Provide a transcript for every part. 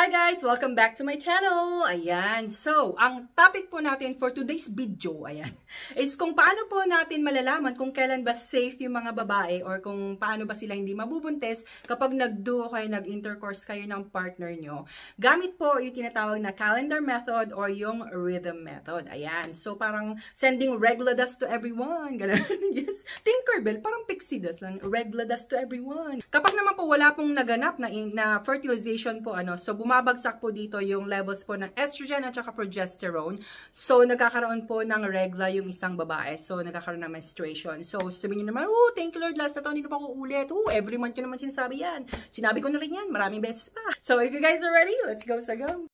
Hi guys! Welcome back to my channel! Ayan, so, ang topic po natin for today's video, ayan, is kung paano po natin malalaman kung kailan ba safe yung mga babae or kung paano ba sila hindi mabubuntis kapag nag-duo kayo, nag-intercourse kayo ng partner nyo. Gamit po yung tinatawag na calendar method or yung rhythm method. Ayan, so parang sending regla dust to everyone. Ganun. Yes, Tinkerbell, parang pixie dust lang. Regla dust to everyone. Kapag naman po wala pong naganap na fertilization po, so bumabagsak po dito yung levels po ng estrogen at saka progesterone. So, nagkakaroon po ng regla yung isang babae. So, nagkakaroon ng menstruation. So, sabihin nyo naman, thank you Lord, last na to, hindi na pa ako ulit. Every month ko naman sinasabi yan. Sinabi ko na rin yan, maraming beses pa. So, if you guys are ready, let's go sa go.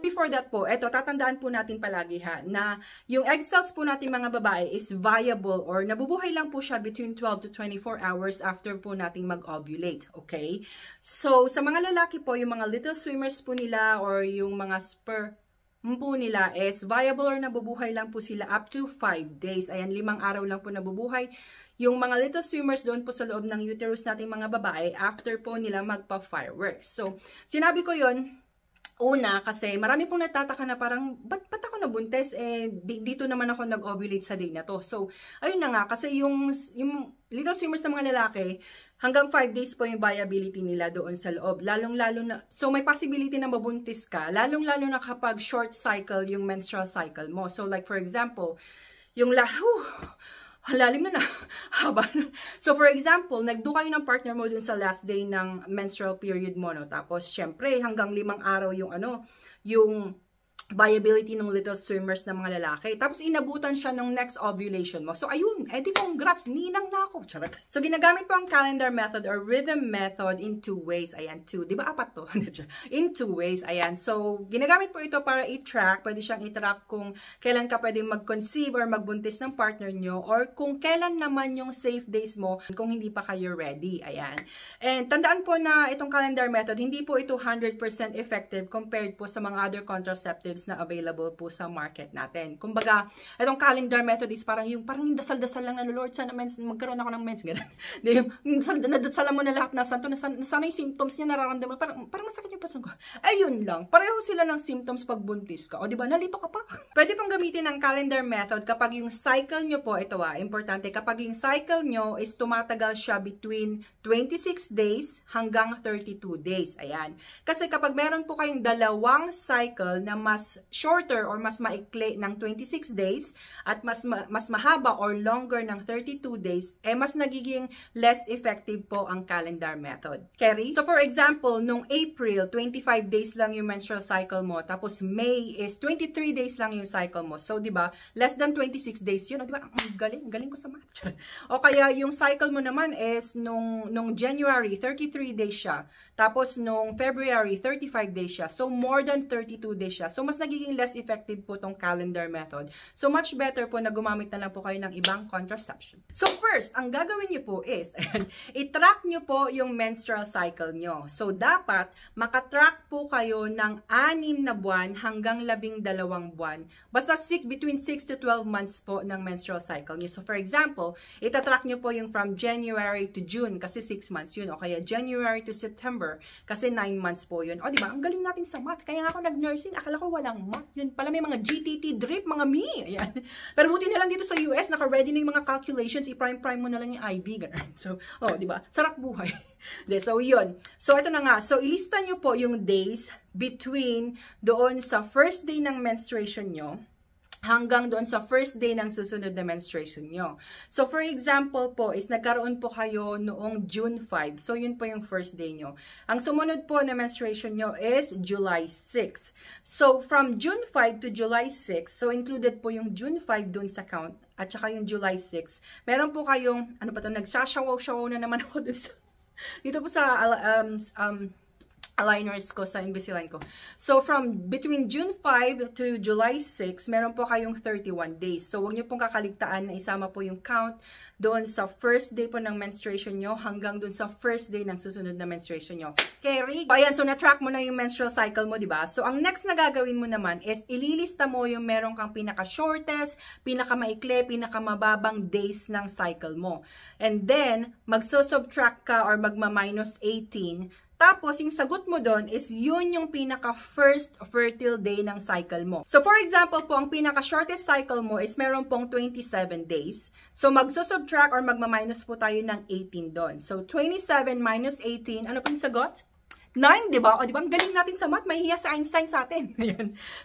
Before that po, eto, tatandaan po natin palagi na yung egg cells po natin mga babae is viable or nabubuhay lang po siya between 12 to 24 hours after po nating mag-ovulate, okay? So, sa mga lalaki po, yung mga little swimmers po nila or yung mga sperm po nila is viable or nabubuhay lang po sila up to 5 days. Ayan, 5 araw lang po nabubuhay. Yung mga little swimmers doon po sa loob ng uterus nating mga babae after po nila magpa-fireworks. So, sinabi ko yon una, kasi marami pong nagtataka na parang, ba't ako nabuntis? Dito naman ako nag-ovulate sa day na to. So, ayun na nga, kasi yung little swimmers ng mga lalaki, hanggang 5 days po yung viability nila doon sa loob. Lalong-lalo na, so may possibility na mabuntis ka, lalong-lalo na kapag short cycle yung menstrual cycle mo. So, like for example, yung lalim na haba. So, for example, nagdo kayo ng partner mo dun sa last day ng menstrual period mo, no? Tapos, syempre, hanggang 5 araw yung yung viability ng little swimmers ng mga lalaki. Tapos, inabutan siya ng next ovulation mo. So, ayun, edi congrats, ninang na ako. Charot. So, ginagamit po ang calendar method or rhythm method in 2 ways. Ayan, 2. Di ba 4 to? In 2 ways. Ayan. So, ginagamit po ito para i-track. Pwede siyang i-track kung kailan ka pwede mag-conceive or magbuntis ng partner nyo or kung kailan naman yung safe days mo kung hindi pa kayo ready. Ayan. And tandaan po na itong calendar method, hindi po ito 100% effective compared po sa mga other contraceptives na available po sa market natin. Kumbaga, itong calendar method is parang yung dasal-dasal lang na Lord, sana magkaroon ako ng mens. Nadasalan mo na lahat na santo, sana yung symptoms niya nararamdaman. Parang masakit yung pasan ko. Ayun lang. Pareho sila ng symptoms pag buntis ka. O diba, nalito ka pa. Pwede pong gamitin ang calendar method kapag yung cycle nyo po, ito importante, kapag yung cycle nyo is tumatagal siya between 26 days hanggang 32 days. Ayan. Kasi kapag meron po kayong dalawang cycle na mas shorter or mas maikli ng 26 days at mas mahaba or longer ng 32 days, mas nagiging less effective po ang calendar method. Carry? So for example, nung April, 25 days lang yung menstrual cycle mo, tapos May is 23 days lang yung cycle mo. So, di ba, less than 26 days yun. Di ba, galing ko sa math. O kaya yung cycle mo naman is nung January, 33 days siya. Tapos nung February, 35 days siya. So, more than 32 days siya. So, mas nagiging less effective po tong calendar method. So, much better po na gumamit na lang po kayo ng ibang contraception. So, first, ang gagawin nyo po is, i-track nyo po yung menstrual cycle nyo. So, dapat makatrack po kayo ng 6 na buwan hanggang 12 buwan. Basta between 6 to 12 months po ng menstrual cycle nyo. So, for example, itatrack nyo po yung from January to June kasi 6 months yun. O kaya January to September kasi 9 months po yun. O, diba? Ang galing natin sa math. Kaya nga ako nag-nursing. Akala ko walang math. Yun pala may mga GTT drip, mga me. Ayan. Pero buti na lang dito sa US, naka-ready na yung mga calculations. I-prime mo na lang yung IV. Ganun. So, diba? Sarap buhay. So, yun. So, ito na nga. So, ilista nyo po yung days between doon sa first day ng menstruation nyo hanggang doon sa first day ng susunod na menstruation nyo. So, for example po, is nagkaroon po kayo noong June 5. So, yun po yung first day nyo. Ang sumunod po na menstruation nyo is July 6. So, from June 5 to July 6, so included po yung June 5 doon sa count, at saka yung July 6. Meron po kayong, nagsashawaw-shawaw na naman ako dun sa, dito po sa, aligners ko sa Invisalign ko. So, from between June 5 to July 6, meron po kayong 31 days. So, huwag nyo pong kakaligtaan na isama po yung count doon sa first day po ng menstruation nyo hanggang doon sa first day ng susunod na menstruation nyo. Okay, Rick? So, ayan. So, na-track mo na yung menstrual cycle mo, diba? So, ang next na gagawin mo naman is ililista mo yung meron kang pinaka-shortest, pinaka-maikli, pinaka-mababang days ng cycle mo. And then, magso-subtract ka or magma-minus 18. Tapos, yung sagot mo doon is yun yung pinaka-first fertile day ng cycle mo. So, for example po, ang pinaka-shortest cycle mo is meron pong 27 days. So, magsusubtract or magma-minus po tayo ng 18 doon. So, 27 minus 18, ano po yung sagot? 9, di ba? O, di ba? Ang galing natin sa math. Mahihiya si Einstein sa atin.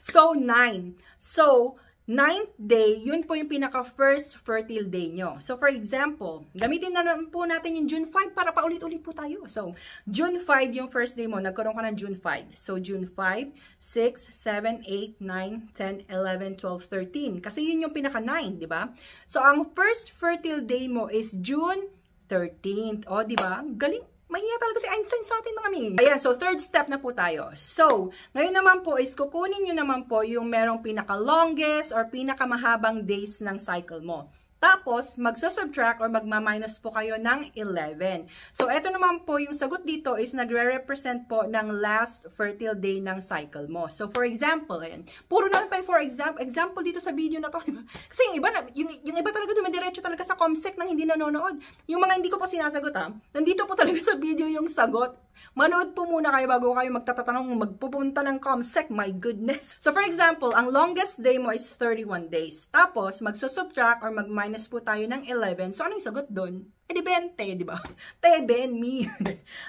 So, 9. So, 9th day, yun po yung pinaka-first fertile day nyo. So, for example, gamitin na po natin yung June 5 para paulit-ulit po tayo. So, June 5 yung first day mo. Nagkaroon ka ng June 5. So, June 5, 6, 7, 8, 9, 10, 11, 12, 13. Kasi yun yung pinaka-9, di ba? So, ang first fertile day mo is June 13th. O, di ba? Galing. Mahiya talaga si Einstein sa atin, mga mi. Ayan, so third step na po tayo. So, ngayon naman po is kukunin nyo naman po yung merong pinaka-longest or pinaka-mahabang days ng cycle mo. Tapos, magsusubtract or magma-minus po kayo ng 11. So, eto naman po, yung sagot dito is nagre-represent po ng last fertile day ng cycle mo. So, for example, ayan. Puro na pa for example dito sa video na to. Kasi yung iba, yung iba talaga dumidiretso talaga sa comsec nang hindi nanonood. Yung mga hindi ko pa sinasagot ha, nandito po talaga sa video yung sagot. Manood po muna kayo bago kayo magtatatanong, magpupunta ng comsec. My goodness. So, for example, ang longest day mo is 31 days. Tapos, magsusubtract or mag-minus po tayo ng 11. So, anong sagot doon? Eh, di 20, di ba? Teben, me.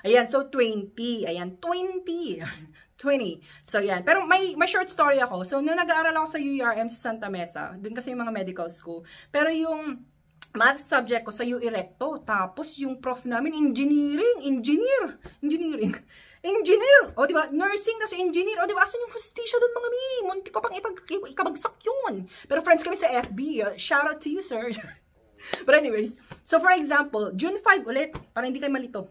Ayan, so 20. Ayan, 20. 20. So, yan. Pero may short story ako. So, nung nag-aaral ako sa UERM sa Santa Mesa, dun kasi yung mga medical school. Pero yung math subject ko sa UE Recto. Tapos yung prof namin, engineer. O, diba? Nursing, tas engineer. O, diba? Asan yung hostisya doon, mga mi? Munti ko pang ikabagsak yun. Pero friends kami sa FB. Shout out to you, sir. But anyways, so for example, June 5 ulit, para hindi kayo malito.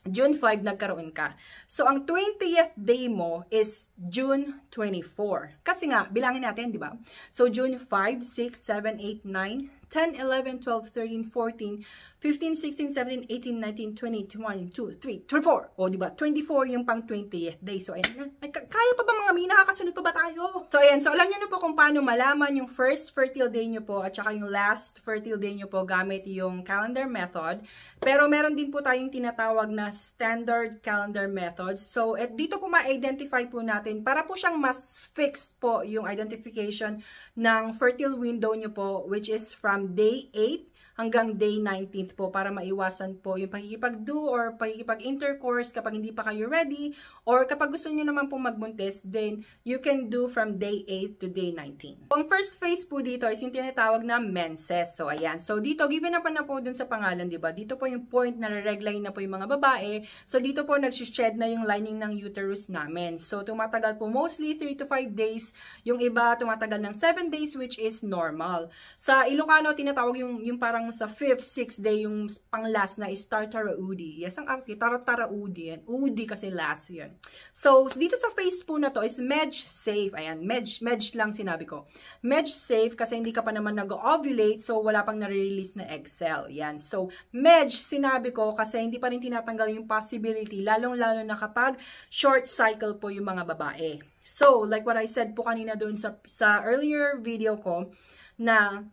June 5, nagkaroon ka. So, ang 20th day mo is June 24. Kasi nga, bilangin natin, di ba? So, June 5, 6, 7, 8, 9, 10, 11, 12, 13, 14, 15, 16, 17, 18, 19, 20, 21, 22, 3, 24. O, diba? 24 yung pang 20th day. So, ayan. Kaya pa ba mga mi? Nakakasunod pa ba tayo? So, ayan. So, alam nyo na po kung paano malaman yung first fertile day nyo po at saka yung last fertile day nyo po gamit yung calendar method. Pero, meron din po tayong tinatawag na standard calendar method. So, dito po ma-identify po natin para po siyang mas fixed po yung identification ng fertile window nyo po, which is from day 8 hanggang day 19th po para maiwasan po yung pagkikipag-do or pagkikipag-intercourse kapag hindi pa kayo ready, or kapag gusto nyo naman pong magbuntis, then you can do from day 8 to day 19. Ang first phase po dito is yung tinatawag na menses. So, ayan. So, dito, given up na po dun sa pangalan, diba? Dito po yung point na re-regline na po yung mga babae. So, dito po nagsished na yung lining ng uterus namin. So, tumatagal po mostly 3 to 5 days. Yung iba, tumatagal ng 7 days, which is normal. Sa Ilocano, tinatawag yung parang sa 5th, 6th day, yung pang-last na is Tartaraudi. Yes, ang arte, Tartaraudi yan. Udi kasi last yan. So, dito sa phase po na to is medj safe. Ayan, medj lang sinabi ko. Medj safe kasi hindi ka pa naman nag-ovulate, so wala pang nare-release na egg cell. Yan. So, medj sinabi ko kasi hindi pa rin tinatanggal yung possibility, lalong-lalo na kapag short cycle po yung mga babae. So, like what I said po kanina doon sa earlier video ko, na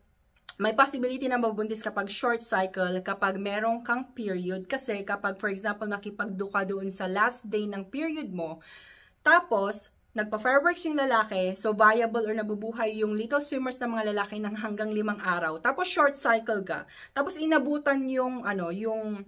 may possibility na mabuntis kapag short cycle, kapag merong kang period. Kasi kapag, for example, nakipagdo ka doon sa last day ng period mo, tapos, nagpa-fireworks yung lalaki, so viable or nabubuhay yung little swimmers ng mga lalaki ng hanggang 5 araw. Tapos, short cycle ka. Tapos, inabutan yung, yung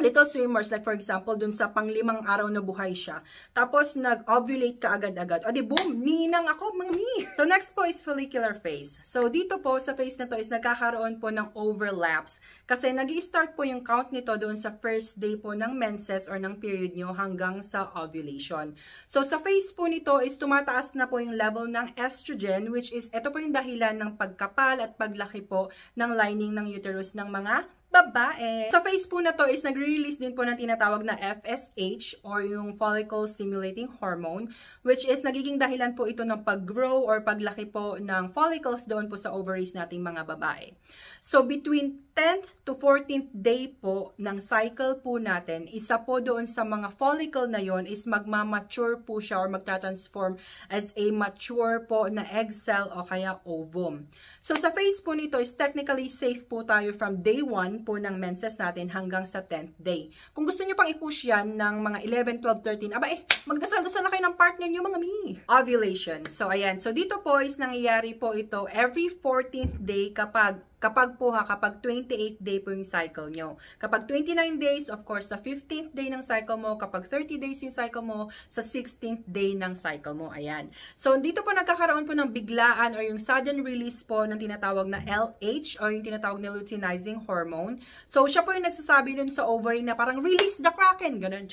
little swimmers, like for example, dun sa pang-5 araw na buhay siya. Tapos, nag-ovulate ka agad-agad. O di boom, ninang ako, mga mi. So, next po is follicular phase. So, dito po, sa phase na to is nagkakaroon po ng overlaps. Kasi nag-i-start po yung count nito doon sa first day po ng menses or ng period nyo hanggang sa ovulation. So, sa phase po nito is tumataas na po yung level ng estrogen, which is, ito po yung dahilan ng pagkapal at paglaki po ng lining ng uterus ng mga babae. Sa phase po na to is nagre-release din po ng tinatawag na FSH or yung follicle stimulating hormone, which is nagiging dahilan po ito ng pag-grow or paglaki po ng follicles doon po sa ovaries nating mga babae. So between 10th to 14th day po ng cycle po natin, isa po doon sa mga follicle na yon is magmamature po siya or magta-transform as a mature po na egg cell o kaya ovum. So sa phase po nito is technically safe po tayo from day 1 po ng menses natin hanggang sa 10th day. Kung gusto nyo pang i-push yan ng mga 11, 12, 13, aba magdasal-dasal na kayo ng partner nyo mga mi. Ovulation. So ayan, so dito po is nangyayari po ito every 14th day kapag 28 day po yung cycle nyo. Kapag 29 days, of course, sa 15th day ng cycle mo. Kapag 30 days yung cycle mo, sa 16th day ng cycle mo. Ayan. So, dito po nagkakaroon po ng biglaan or yung sudden release po ng tinatawag na LH or yung tinatawag na luteinizing hormone. So, siya po yung nagsasabi dun sa ovary na parang release the kraken. Ganun.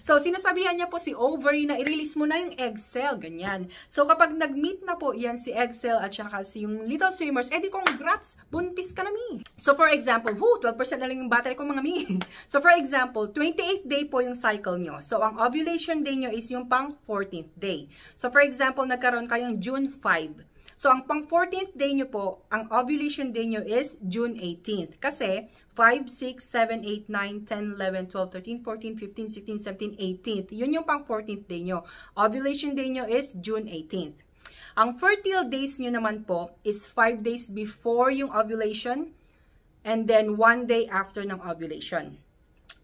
So, sinasabihan niya po si ovary na i-release mo na yung egg cell. Ganyan. So, kapag nag-meet na po yan si egg cell at saka si yung little swimmers, edi congrats! Buntis ka na mi. So for example, 12% na lang yung battery ko mga mi. So for example, 28 day po yung cycle nyo. So ang ovulation day nyo is yung pang 14th day. So for example, nagkaroon kayong June 5. So ang pang 14th day nyo po, ang ovulation day nyo is June 18th. Kasi 5, 6, 7, 8, 9, 10, 11, 12, 13, 14, 15, 16, 17, 18th. Yun yung pang 14th day nyo. Ovulation day nyo is June 18th. Ang fertile days nyo naman po is 5 days before yung ovulation and then 1 day after ng ovulation.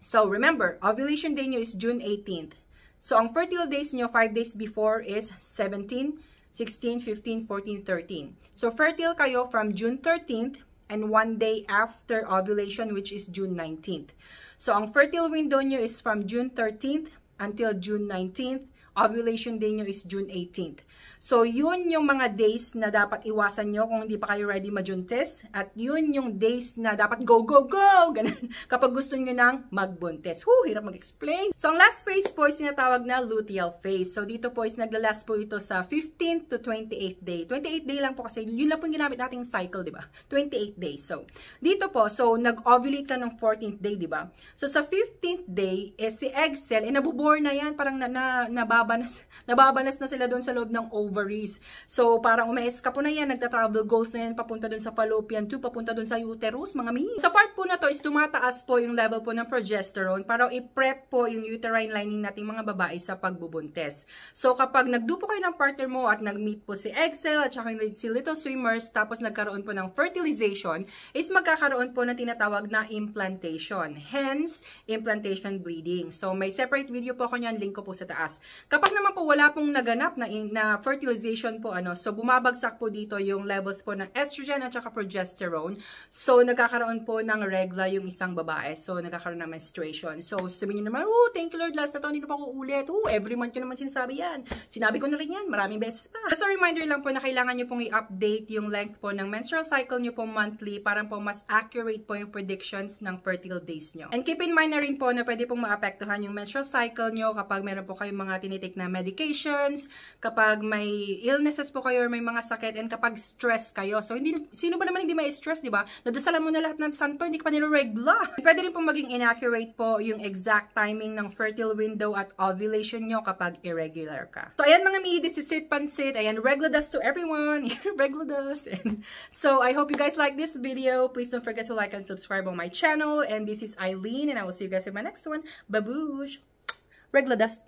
So remember, ovulation day nyo is June 18th. So ang fertile days nyo 5 days before is 17, 16, 15, 14, 13. So fertile kayo from June 13th and 1 day after ovulation which is June 19th. So ang fertile window nyo is from June 13th until June 19th. Ovulation day nyo is June 18th. So, yun yung mga days na dapat iwasan nyo kung hindi pa kayo ready majuntis. At yun yung days na dapat go, go, go! Ganun. Kapag gusto nyo nang magbuntis. Hirap mag-explain. So, ang last phase po is tinatawag na luteal phase. So, dito po is naglalast po ito sa 15th to 28th day. 28 day lang po kasi yun lang po yung ginamit nating cycle, di ba? 28 days. So, dito po, so, nag-ovulate ka ng 14th day, di ba? So, sa 15th day, si egg cell, nabuborn na yan. Parang nababanas na sila doon sa loob ng ovaries. So, parang umaeska po na yan, nagta-travel goals na yan, papunta dun sa fallopian tube, papunta dun sa uterus, mga mi. Sa part po na to is tumataas po yung level po ng progesterone para i-prep po yung uterine lining nating mga babae sa pagbubuntis. So, kapag nagdupo kayo ng partner mo at nag-meet po si egg cell at saka si little swimmers, tapos nagkaroon po ng fertilization, is magkakaroon po ng tinatawag na implantation. Hence, implantation bleeding. So, may separate video po ako niyan, link ko po sa taas. Kapag naman po wala pong naganap na fertilization po, so bumabagsak po dito yung levels po ng estrogen at saka progesterone. So, nagkakaroon po ng regla yung isang babae. So, nagkakaroon ng menstruation. So, sabihin nyo naman, thank you Lord, last na to, hindi na pa ako ulit. Every month yun naman sinasabi yan. Sinabi ko na rin yan, maraming beses pa. Just a reminder lang po na kailangan nyo pong i-update yung length po ng menstrual cycle nyo po monthly para po mas accurate po yung predictions ng fertile days nyo. And keep in mind na rin po na pwede pong maapektuhan yung menstrual cycle nyo kapag meron po kayong mga tinitik na medications, kapag may illnesses po kayo or may mga sakit, and kapag stress kayo. So, sino ba naman hindi may stress, di ba? Nadasalan mo na lahat ng santo, hindi ka pa nilaregla. Pwede rin po maging inaccurate po yung exact timing ng fertile window at ovulation nyo kapag irregular ka. So, ayan mga mi, this is Sit Pansit. Ayan, regladas to everyone. Regladas. So, I hope you guys like this video. Please don't forget to like and subscribe on my channel. And this is Eileen, and I will see you guys in my next one. Babush! Regladas.